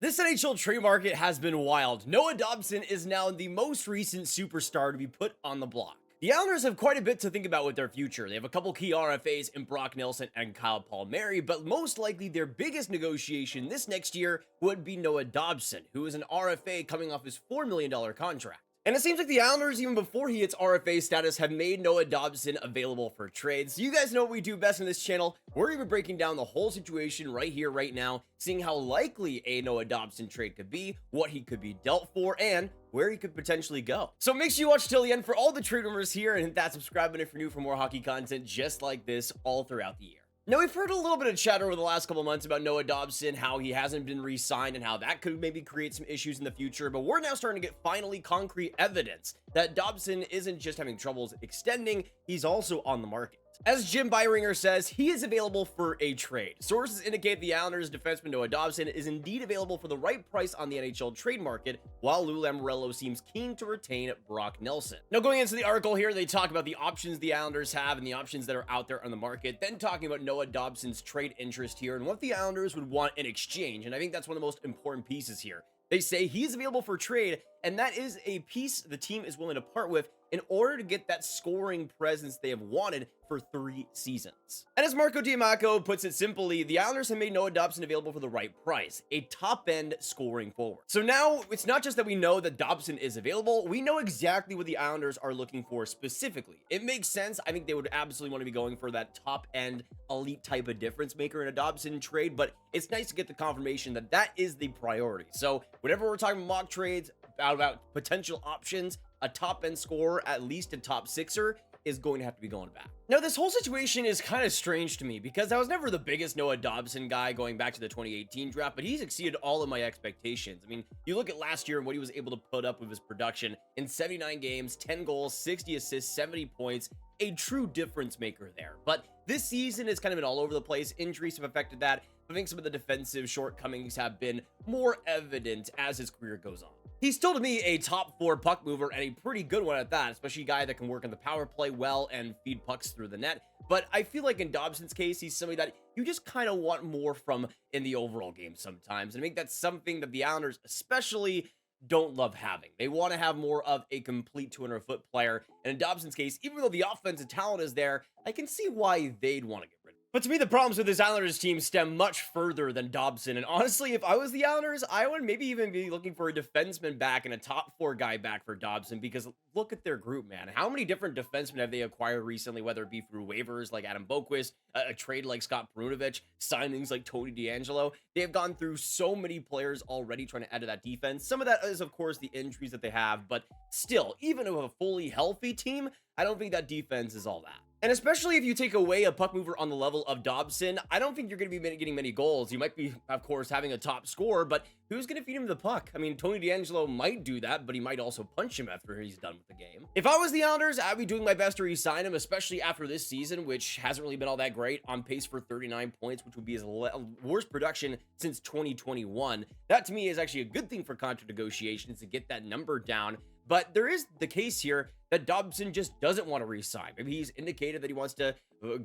This NHL trade market has been wild. Noah Dobson is now the most recent superstar to be put on the block. The Islanders have quite a bit to think about with their future. They have a couple key RFAs in Brock Nelson and Kyle Palmieri, but most likely their biggest negotiation this next year would be Noah Dobson, who is an RFA coming off his $4 million contract. And it seems like the Islanders, even before he hits RFA status, have made Noah Dobson available for trade. So you guys know what we do best in this channel. We're even breaking down the whole situation right here, right now, seeing how likely a Noah Dobson trade could be, what he could be dealt for, and where he could potentially go. So make sure you watch till the end for all the trade rumors here, and hit that subscribe button if you're new for more hockey content just like this all throughout the year. Now, we've heard a little bit of chatter over the last couple months about Noah Dobson, how he hasn't been re-signed and how that could maybe create some issues in the future, but we're now starting to get finally concrete evidence that Dobson isn't just having troubles extending, he's also on the market. As Jim Byringer says, he is available for a trade. Sources indicate the Islanders' defenseman Noah Dobson is indeed available for the right price on the NHL trade market, while Lou Lamoriello seems keen to retain Brock Nelson. Now, going into the article here, they talk about the options the Islanders have and the options that are out there on the market, then talking about Noah Dobson's trade interest here and what the Islanders would want in exchange, and I think that's one of the most important pieces here. They say he's available for trade, and that is a piece the team is willing to part with in order to get that scoring presence they have wanted for 3 seasons. And as Marco Diamaco puts it simply, the Islanders have made Noah Dobson available for the right price, a top-end scoring forward. So now, it's not just that we know that Dobson is available, we know exactly what the Islanders are looking for specifically. It makes sense. I think they would absolutely want to be going for that top-end elite type of difference maker in a Dobson trade, but it's nice to get the confirmation that that is the priority. So whenever we're talking mock trades, about potential options, a top-end scorer, at least a top sixer, is going to have to be going back. Now, this whole situation is kind of strange to me because I was never the biggest Noah Dobson guy going back to the 2018 draft, but he's exceeded all of my expectations. I mean, you look at last year and what he was able to put up with his production in 79 games, 10 goals, 60 assists, 70 points, a true difference maker there. But this season has kind of been all over the place. Injuries have affected that. I think some of the defensive shortcomings have been more evident as his career goes on. He's still, to me, a top 4 puck mover and a pretty good one at that, especially a guy that can work on the power play well and feed pucks through the net. But I feel like in Dobson's case, he's somebody that you just kind of want more from in the overall game sometimes. And I think that's something that the Islanders especially don't love having. They want to have more of a complete 200-foot player. And in Dobson's case, even though the offensive talent is there, I can see why they'd want to get rid of him. But to me, the problems with this Islanders team stem much further than Dobson. And honestly, if I was the Islanders, I would maybe even be looking for a defenseman back and a top 4 guy back for Dobson, because look at their group, man. How many different defensemen have they acquired recently, whether it be through waivers like Adam Boquist, a trade like Scott Perunovich, signings like Tony DeAngelo? They have gone through so many players already trying to add to that defense. Some of that is, of course, the injuries that they have, but still, even with a fully healthy team, I don't think that defense is all that. And especially if you take away a puck mover on the level of Dobson, I don't think you're going to be getting many goals. You might be, of course, having a top scorer, but who's going to feed him the puck? I mean, Tony DeAngelo might do that, but he might also punch him after he's done with the game. If I was the Islanders, I'd be doing my best to re-sign him, especially after this season, which hasn't really been all that great, on pace for 39 points, which would be his worst production since 2021. That, to me, is actually a good thing for contract negotiations, to get that number down. But there is the case here that Dobson just doesn't want to re-sign. Maybe he's indicated that he wants to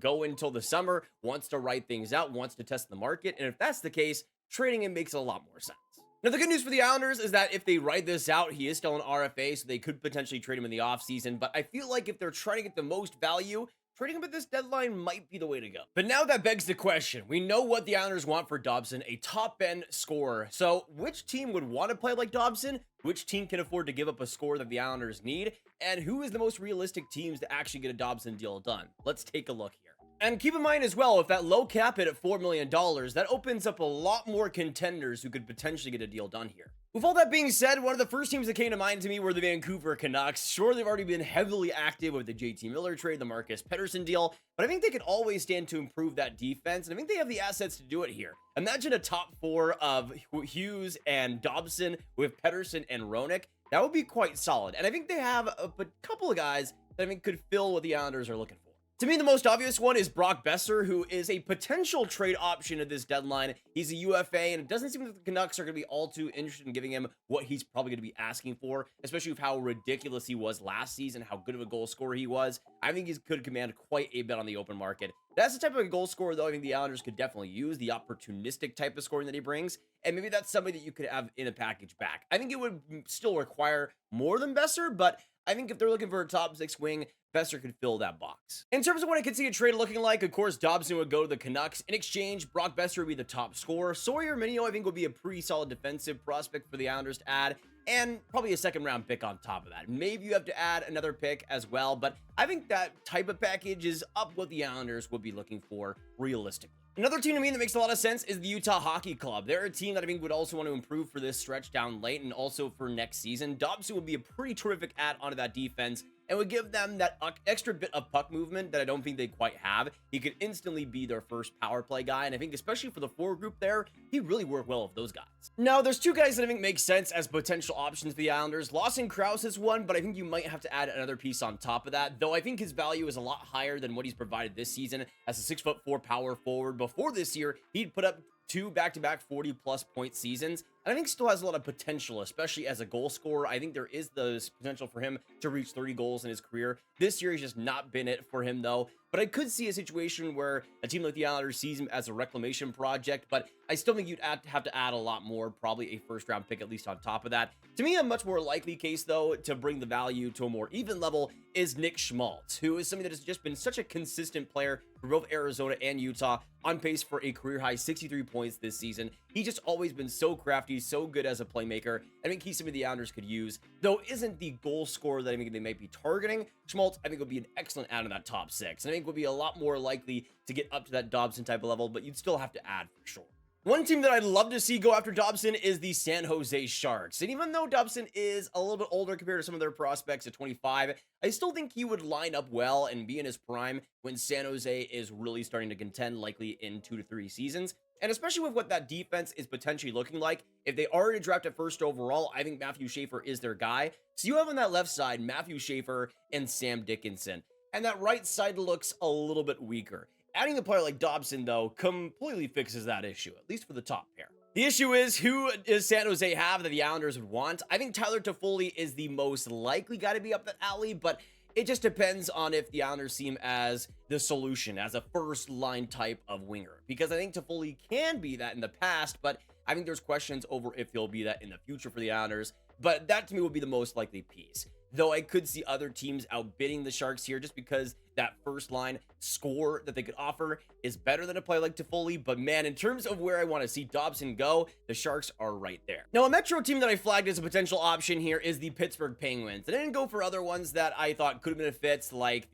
go until the summer, wants to write things out, wants to test the market. And if that's the case, trading him makes a lot more sense. Now, the good news for the Islanders is that if they write this out, he is still an RFA, so they could potentially trade him in the offseason. But I feel like if they're trying to get the most value, trading him at this deadline might be the way to go. But now that begs the question. We know what the Islanders want for Dobson, a top-end scorer. So which team would want to play like Dobson? Which team can afford to give up a score that the Islanders need? And who is the most realistic teams to actually get a Dobson deal done? Let's take a look here. And keep in mind as well, if that low cap hit at $4 million, that opens up a lot more contenders who could potentially get a deal done here. With all that being said, one of the first teams that came to mind to me were the Vancouver Canucks. Sure, they've already been heavily active with the JT Miller trade, the Marcus Pettersson deal, but I think they could always stand to improve that defense, and I think they have the assets to do it here. Imagine a top 4 of Hughes and Dobson with Pettersson and Roenick. That would be quite solid, and I think they have a couple of guys that I think could fill what the Islanders are looking for. To me, the most obvious one is Brock Boeser, who is a potential trade option at this deadline. He's a UFA, and it doesn't seem that the Canucks are going to be all too interested in giving him what he's probably going to be asking for, especially with how ridiculous he was last season, how good of a goal scorer he was. I think he could command quite a bit on the open market. That's the type of goal scorer, though, I think the Islanders could definitely use, the opportunistic type of scoring that he brings, and maybe that's somebody that you could have in a package back. I think it would still require more than Besser, but I think if they're looking for a top 6 wing, Besser could fill that box. In terms of what I could see a trade looking like, of course, Dobson would go to the Canucks. In exchange, Brock Besser would be the top scorer. Sawyer Minio, I think, would be a pretty solid defensive prospect for the Islanders to add, and probably a second-round pick on top of that. Maybe you have to add another pick as well, but I think that type of package is up what the Islanders would be looking for realistically. Another team to me that makes a lot of sense is the Utah Hockey Club. They're a team that I think would also want to improve for this stretch down late and also for next season. Dobson would be a pretty terrific add onto that defense and would give them that extra bit of puck movement that I don't think they quite have. He could instantly be their first power play guy, and I think especially for the forward group there, he'd really work well with those guys. Now, there's two guys that I think make sense as potential options for the Islanders. Lawson Krause is one, but I think you might have to add another piece on top of that, though I think his value is a lot higher than what he's provided this season. As a 6'4" power forward, before this year, he'd put up 2 back-to-back 40-plus point seasons, and I think still has a lot of potential, especially as a goal scorer. I think there is the potential for him to reach 30 goals in his career. This year has just not been it for him, though, but I could see a situation where a team like the Islanders sees him as a reclamation project, but I still think you'd have to add a lot more, probably a first-round pick at least on top of that. To me, a much more likely case, though, to bring the value to a more even level is Nick Schmaltz, who is somebody that has just been such a consistent player for both Arizona and Utah, on pace for a career-high 63 points this season. He's just always been so crafty, so good as a playmaker. I think he's somebody the Islanders could use, though isn't the goal scorer that I think they might be targeting. Schmaltz, I think, would be an excellent add in that top 6, and I think would be a lot more likely to get up to that Dobson type of level, but you'd still have to add for sure. One team that I'd love to see go after Dobson is the San Jose Sharks. And even though Dobson is a little bit older compared to some of their prospects at 25, I still think he would line up well and be in his prime when San Jose is really starting to contend, likely in 2 to 3 seasons. And especially with what that defense is potentially looking like, if they already drafted first overall, I think Matthew Schaefer is their guy. So you have on that left side, Matthew Schaefer and Sam Dickinson. And that right side looks a little bit weaker. Adding a player like Dobson, though, completely fixes that issue, at least for the top pair. The issue is, who does San Jose have that the Islanders would want? I think Tyler Toffoli is the most likely guy to be up that alley, but it just depends on if the Islanders see him as the solution, as a first-line type of winger. Because I think Toffoli can be that in the past, but I think there's questions over if he'll be that in the future for the Islanders. But that, to me, would be the most likely piece. Though I could see other teams outbidding the Sharks here just because that first line score that they could offer is better than a player like Toffoli. But man, in terms of where I want to see Dobson go, the Sharks are right there. Now, a Metro team that I flagged as a potential option here is the Pittsburgh Penguins. I didn't go for other ones that I thought could have been a fit, like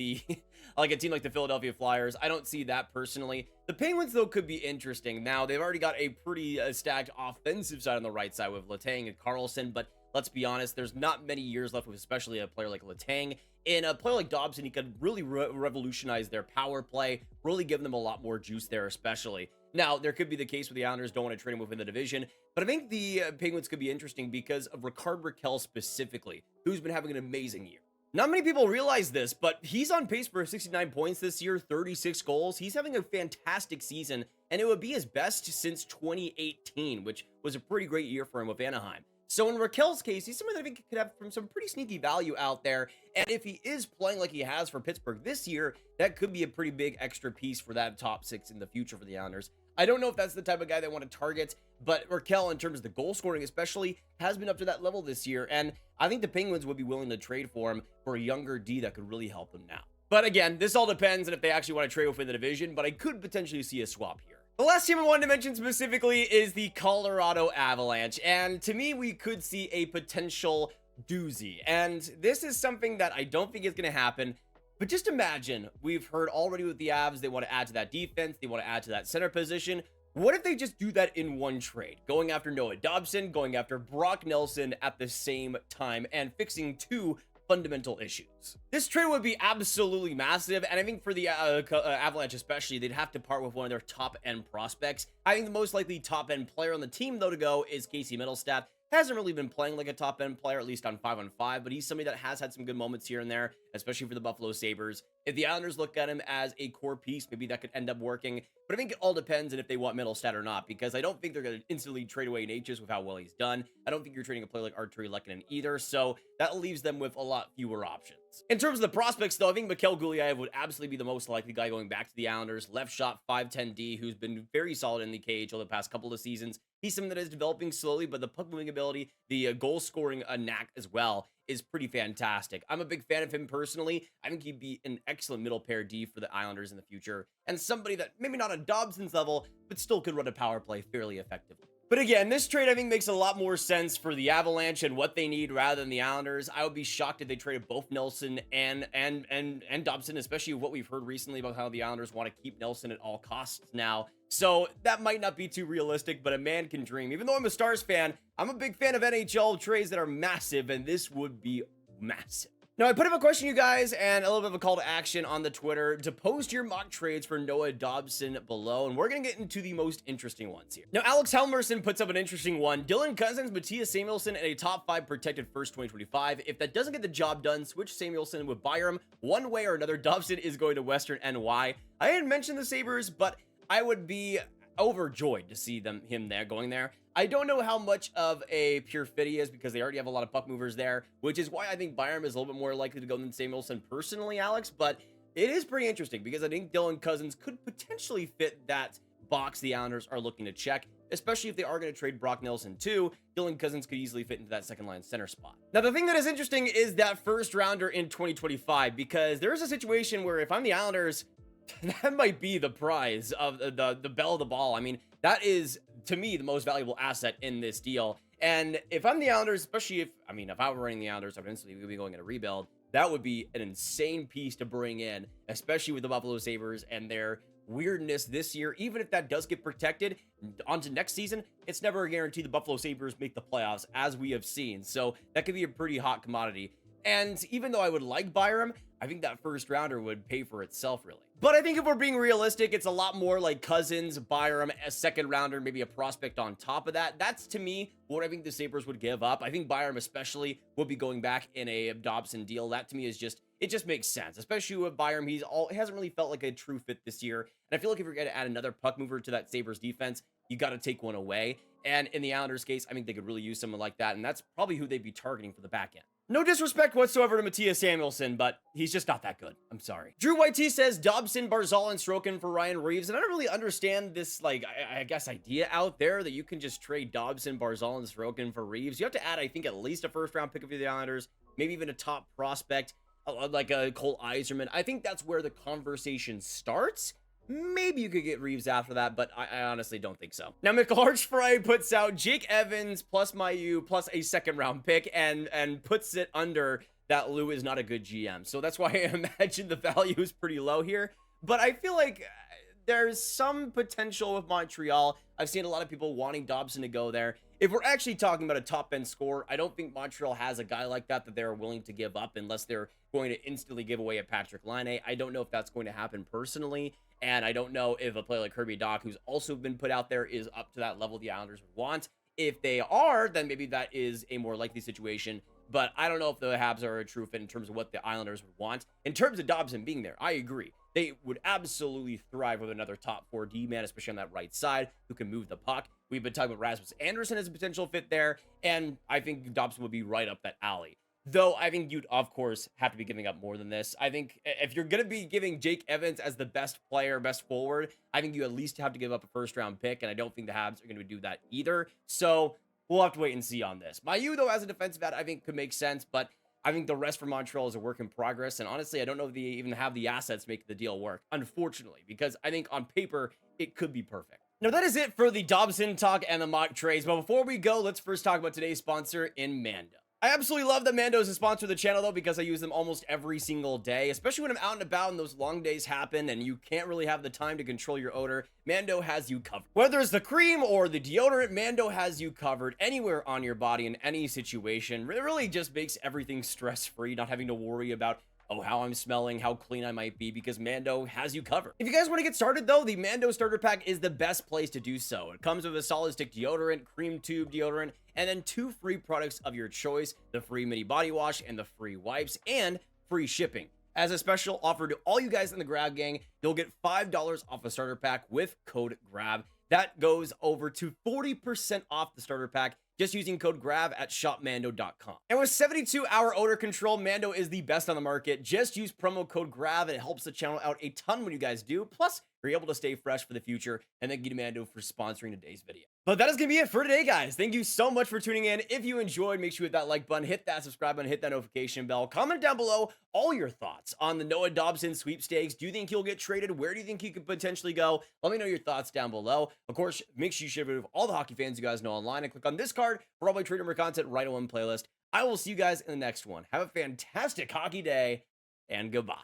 like a team like the Philadelphia Flyers. I don't see that personally. The Penguins, though, could be interesting. Now, they've already got a pretty stacked offensive side on the right side with Letang and Carlson, but let's be honest, there's not many years left with especially a player like Letang. In a player like Dobson, he could really revolutionize their power play, really give them a lot more juice there especially. Now, there could be the case where the Islanders don't want to trade him within the division, but I think the Penguins could be interesting because of Rickard Rakell specifically, who's been having an amazing year. Not many people realize this, but he's on pace for 69 points this year, 36 goals. He's having a fantastic season, and it would be his best since 2018, which was a pretty great year for him with Anaheim. So in Rakell's case, he's someone that I think could have some pretty sneaky value out there. And if he is playing like he has for Pittsburgh this year, that could be a pretty big extra piece for that top 6 in the future for the Islanders. I don't know if that's the type of guy they want to target, but Rakell, in terms of the goal scoring especially, has been up to that level this year. And I think the Penguins would be willing to trade for him for a younger D that could really help them now. But again, this all depends on if they actually want to trade within the division, but I could potentially see a swap here. The last team I wanted to mention specifically is the Colorado Avalanche, and to me, we could see a potential doozy, and this is something that I don't think is going to happen, but just imagine, we've heard already with the Avs, they want to add to that defense, they want to add to that center position. What if they just do that in one trade, going after Noah Dobson, going after Brock Nelson at the same time, and fixing 2 fundamental issues? This trade would be absolutely massive, and I think for the Avalanche especially, they'd have to part with one of their top-end prospects. I think the most likely top-end player on the team, though, to go is Casey Middlestat. hasn't really been playing like a top-end player, at least on 5-on-5, but he's somebody that has had some good moments here and there, especially for the Buffalo Sabres. If the Islanders look at him as a core piece, maybe that could end up working, but I think it all depends on if they want Middlestat or not, because I don't think they're going to instantly trade away Natchez with how well he's done. I don't think you're trading a player like Artturi Lehkonen either, so that leaves them with a lot fewer options. In terms of the prospects, though, I think Mikhail Gulyayev would absolutely be the most likely guy going back to the Islanders. Left shot, 5'10" who's been very solid in the KHL the past couple of seasons. He's someone that is developing slowly, but the puck moving ability, the goal scoring knack as well, is pretty fantastic. I'm a big fan of him personally. I think he'd be an excellent middle pair D for the Islanders in the future, and somebody that maybe not on Dobson's level, but still could run a power play fairly effectively. But again, this trade I think makes a lot more sense for the Avalanche and what they need rather than the Islanders. I would be shocked if they traded both Nelson and Dobson, especially what we've heard recently about how the Islanders want to keep Nelson at all costs now. So that might not be too realistic, but a man can dream. Even though I'm a Stars fan, I'm a big fan of NHL trades that are massive, and this would be massive. Now, I put up a question, you guys, and a little bit of a call to action on the Twitter to post your mock trades for Noah Dobson below, and we're going to get into the most interesting ones here. Now, Alex Helmerson puts up an interesting one. Dylan Cousins, Mattias Samuelsson, and a top 5 protected first 2025. If that doesn't get the job done, switch Samuelsson with Byram. One way or another, Dobson is going to Western NY. I hadn't mentioned the Sabres, but I would be overjoyed to see him going there. I don't know how much of a pure fit he is because they already have a lot of puck movers there, which is why I think Byram is a little bit more likely to go than Samuelsson personally, Alex, but it is pretty interesting because I think Dylan Cousins could potentially fit that box the Islanders are looking to check, especially if they are going to trade Brock Nelson too. Dylan Cousins could easily fit into that second line center spot. Now, the thing that is interesting is that first rounder in 2025, because there is a situation where if I'm the Islanders, that might be the prize of the belle of the ball. I mean, that is, to me, the most valuable asset in this deal. And if I'm the Islanders, especially if I were running the Islanders, I'd instantly be going in a rebuild. That would be an insane piece to bring in, especially with the Buffalo Sabres and their weirdness this year. Even if that does get protected onto next season, it's never a guarantee the Buffalo Sabres make the playoffs, as we have seen. So that could be a pretty hot commodity. And even though I would like Byram, I think that first rounder would pay for itself, really. But I think if we're being realistic, it's a lot more like Cousins, Byram, a second rounder, maybe a prospect on top of that. That's, to me, what I think the Sabres would give up. I think Byram especially would be going back in a Dobson deal. That, to me, is just, it just makes sense. Especially with Byram, he hasn't really felt like a true fit this year. And I feel like if you're going to add another puck mover to that Sabres defense, you got to take one away. And in the Islanders' case, I think they could really use someone like that. And that's probably who they'd be targeting for the back end. No disrespect whatsoever to Mattias Samuelsson, but he's just not that good. I'm sorry. Drew White T says Dobson, Barzal, and Sorokin for Ryan Reeves. And I don't really understand this, like, I guess idea out there that you can just trade Dobson, Barzal, and Sorokin for Reeves. You have to add, I think, at least a first-round pick of the Islanders, maybe even a top prospect, like a Cole Eiserman. I think that's where the conversation starts. Maybe you could get Reeves after that, but I honestly don't think so. Now, McLarchfry puts out Jake Evans plus Mayu plus a second-round pick and puts it under that Lou is not a good GM. So that's why I imagine the value is pretty low here. But I feel like there's some potential with Montreal. I've seen a lot of people wanting Dobson to go there. If we're actually talking about a top-end scorer, I don't think Montreal has a guy like that they're willing to give up unless they're going to instantly give away a Patrick Laine. I don't know if that's going to happen personally. And I don't know if a player like Kirby Dach, who's also been put out there, is up to that level the Islanders would want. If they are, then maybe that is a more likely situation. But I don't know if the Habs are a true fit in terms of what the Islanders would want. In terms of Dobson being there, I agree. They would absolutely thrive with another top 4 D-man, especially on that right side, who can move the puck. We've been talking about Rasmus Anderson as a potential fit there, and I think Dobson would be right up that alley. Though I think you'd, of course, have to be giving up more than this. I think if you're going to be giving Jake Evans as the best player, best forward, I think you at least have to give up a first-round pick, and I don't think the Habs are going to do that either. So we'll have to wait and see on this. Mayu, though, as a defensive ad, I think could make sense, but I think the rest for Montreal is a work in progress, and honestly, I don't know if they even have the assets to make the deal work, unfortunately, because I think on paper, it could be perfect. Now, that is it for the Dobson talk and the mock trades, but before we go, let's first talk about today's sponsor in Mando. I absolutely love that Mando is a sponsor of the channel, though, because I use them almost every single day, especially when I'm out and about and those long days happen and you can't really have the time to control your odor. Mando has you covered. Whether it's the cream or the deodorant, Mando has you covered anywhere on your body in any situation. It really just makes everything stress-free, not having to worry about oh, how I'm smelling, how clean I might be, because Mando has you covered. If you guys want to get started though, the Mando starter pack is the best place to do so. It comes with a solid stick deodorant, cream tube deodorant, and then 2 free products of your choice, the free mini body wash and the free wipes, and free shipping. As a special offer to all you guys in the Grav gang, you'll get $5 off a starter pack with code GRAV. That goes over to 40% off the starter pack just using code GRAV at shopmando.com. And with 72-hour odor control, Mando is the best on the market. Just use promo code GRAV and it helps the channel out a ton when you guys do. Plus, you're able to stay fresh for the future. And thank you to Mando for sponsoring today's video. But that is going to be it for today, guys. Thank you so much for tuning in. If you enjoyed, make sure you hit that like button, hit that subscribe button, hit that notification bell. Comment down below all your thoughts on the Noah Dobson sweepstakes. Do you think he'll get traded? Where do you think he could potentially go? Let me know your thoughts down below. Of course, make sure you share it with all the hockey fans you guys know online and click on this card for all my trade rumor content right on one playlist. I will see you guys in the next one. Have a fantastic hockey day and goodbye.